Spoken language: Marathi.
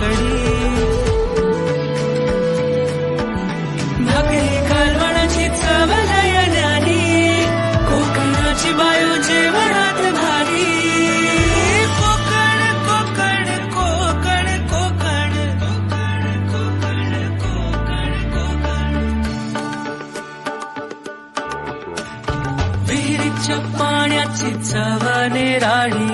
कडी भाकरी कालवणाची चव नयनानी कोकणाची बायो जेवणात भारी कोकण कोकण कोकण कोकण कोकण कोकण कोकण विहिरीच्या पाण्याची चव निराळी